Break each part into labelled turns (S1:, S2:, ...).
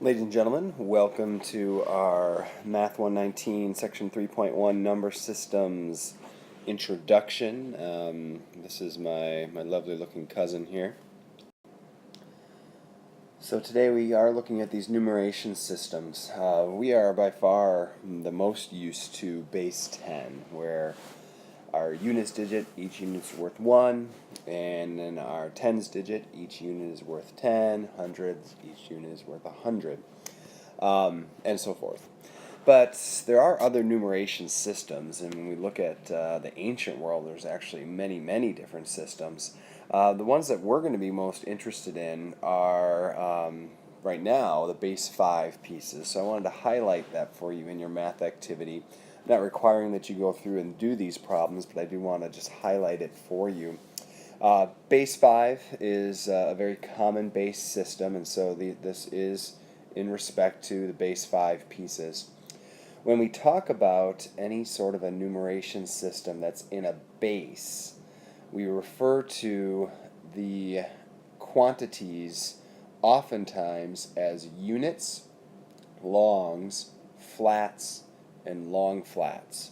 S1: Ladies and gentlemen, welcome to our Math 119 Section 3.1 Number Systems Introduction. This is my lovely looking cousin here. So today we are looking at these numeration systems. We are by far the most used to base 10, where our units digit, each unit is worth 1, and then our tens digit, each unit is worth 10, hundreds, each unit is worth 100, and so forth. But there are other numeration systems, and when we look at the ancient world, there's actually many different systems. The ones that we're going to be most interested in are, right now, the base 5 pieces. So I wanted to highlight that for you in your math activity. Not requiring that you go through and do these problems, but I do want to just highlight it for you. Base 5 is a very common base system, and so this is in respect to the base 5 pieces. When we talk about any sort of a numeration system that's in a base, we refer to the quantities oftentimes as units, longs, flats, and long flats.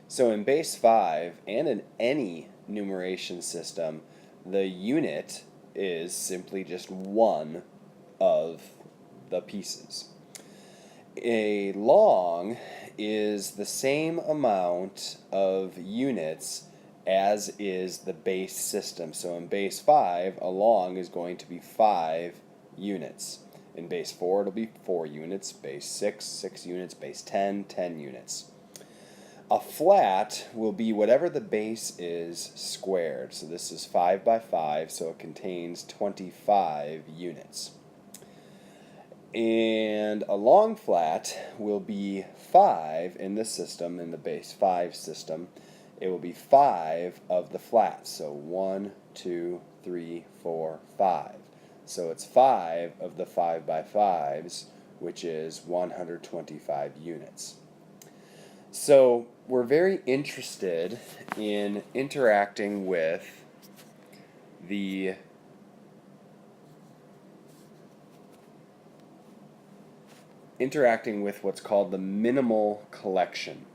S1: So in base 5 and in any numeration system, the unit is simply just one of the pieces. A long is the same amount of units as is the base system. So in base 5, a long is going to be 5 units. In base 4, it'll be 4 units. Base 6, 6 units. Base 10, 10 units. A flat will be whatever the base is squared. So this is 5 by 5, so it contains 25 units. And a long flat will be 5 in this system, in the base 5 system. It will be 5 of the flats. So 1, 2, 3, 4, 5. So it's 5 of the 5 by 5s, which is 125 units. So we're very interested in interacting with what's called the minimal collection.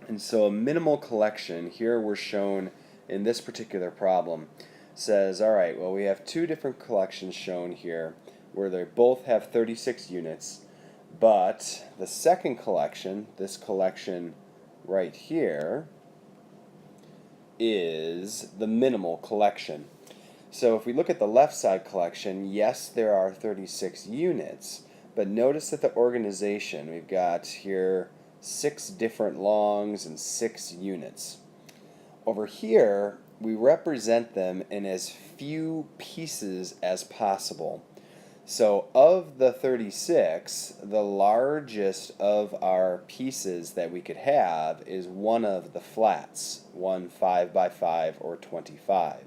S1: And so a minimal collection, here we're shown in this particular problem, says, all right, well, we have two different collections shown here where they both have 36 units, but the second collection, this collection right here, is the minimal collection. So if we look at the left side collection, yes, there are 36 units, but notice that the organization, we've got here 6 different longs and 6 units. Over here, we represent them in as few pieces as possible. So of the 36, the largest of our pieces that we could have is one of the flats, one 5 by 5 or 25.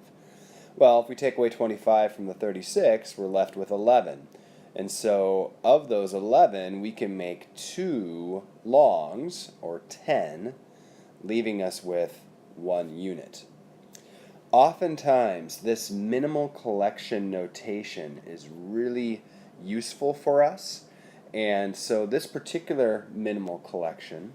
S1: Well, if we take away 25 from the 36, we're left with 11. And so of those 11, we can make 2 longs, or 10, leaving us with 1 unit. Oftentimes, this minimal collection notation is really useful for us, and so this particular minimal collection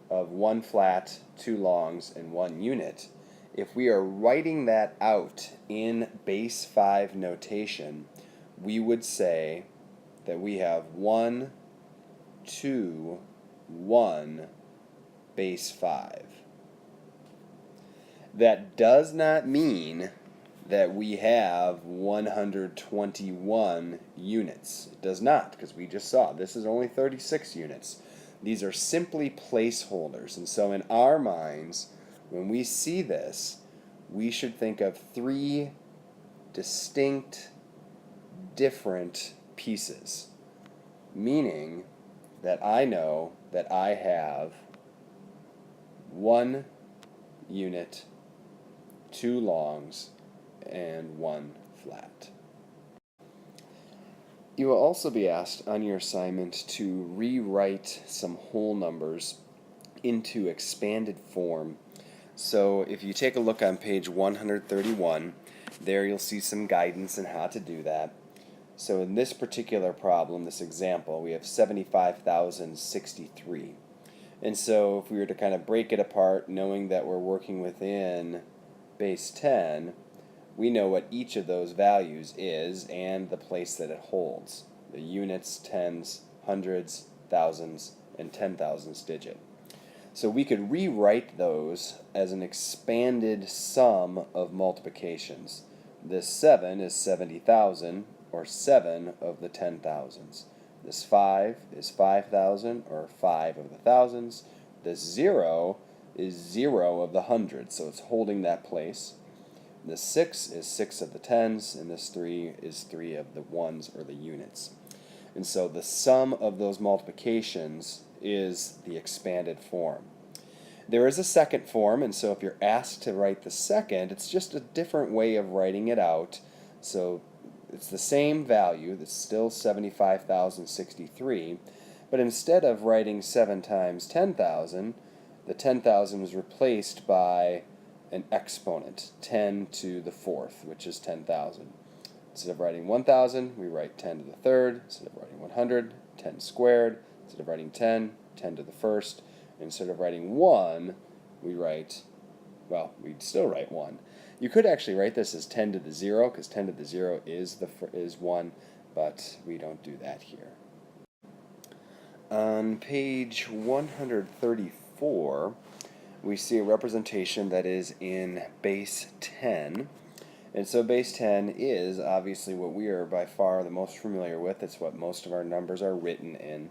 S1: of 1 flat, 2 longs, and 1 unit, if we are writing that out in base 5 notation, we would say that we have 1, 2, 1, base 5. That does not mean that we have 121 units. It does not, because we just saw this is only 36 units. These are simply placeholders. And so in our minds, when we see this, we should think of 3 distinct, different pieces, meaning that I know that I have 1 unit, 2 longs, and 1 flat. You will also be asked on your assignment to rewrite some whole numbers into expanded form. So if you take a look on page 131, there you'll see some guidance on how to do that. So in this particular problem, this example, we have 75,063. And so if we were to kind of break it apart, knowing that we're working within base 10, we know what each of those values is and the place that it holds. The units, tens, hundreds, thousands, and 10,000s digit. So we could rewrite those as an expanded sum of multiplications. This 7 is 70,000, or 7 of the 10,000s. This 5 is 5,000, or 5 of the thousands. This 0 is 0 of the hundreds, so it's holding that place. This 6 is 6 of the tens, and this 3 is 3 of the ones, or the units. And so the sum of those multiplications is the expanded form. There is a second form, and so if you're asked to write the second, it's just a different way of writing it out. So it's the same value, that's still 75,063, but instead of writing 7 times 10,000, the 10,000 was replaced by an exponent, 10 to the fourth, which is 10,000. Instead of writing 1,000, we write 10 to the third. Instead of writing 100, 10 squared. Instead of writing 10, 10 to the first. Instead of writing 1, we write, well, we'd still write 1. You could actually write this as 10 to the 0, because 10 to the 0 is 1, but we don't do that here. On page 134, we see a representation that is in base 10. And so base 10 is obviously what we are by far the most familiar with. It's what most of our numbers are written in.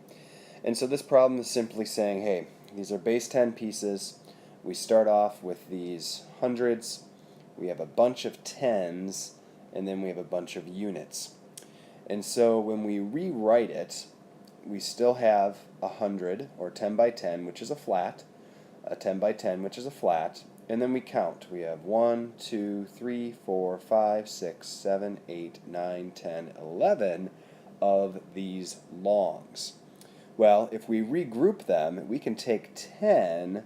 S1: And so this problem is simply saying, hey, these are base 10 pieces. We start off with these hundreds. We have a bunch of tens, and then we have a bunch of units. And so when we rewrite it, we still have 100, or 10 by 10, which is a flat, a 10 by 10, which is a flat, and then we count. We have 1, 2, 3, 4, 5, 6, 7, 8, 9, 10, 11 of these longs. Well, if we regroup them, we can take 10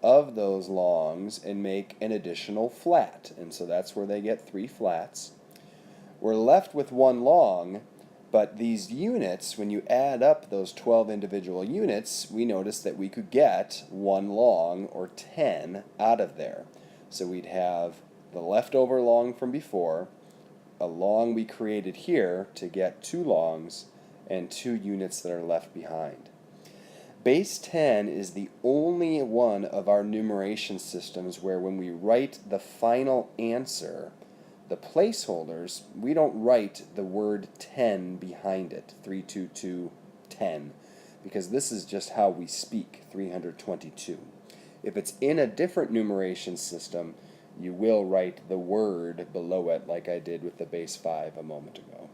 S1: of those longs and make an additional flat, and so that's where they get 3 flats. We're left with 1 long, but these units, when you add up those 12 individual units, we notice that we could get 1 long, or 10, out of there. So we'd have the leftover long from before, a long we created here to get 2 longs, and 2 units that are left behind. Base 10 is the only one of our numeration systems where when we write the final answer, the placeholders, we don't write the word 10 behind it, 322, 10, because this is just how we speak, 322. If it's in a different numeration system, you will write the word below it like I did with the base 5 a moment ago.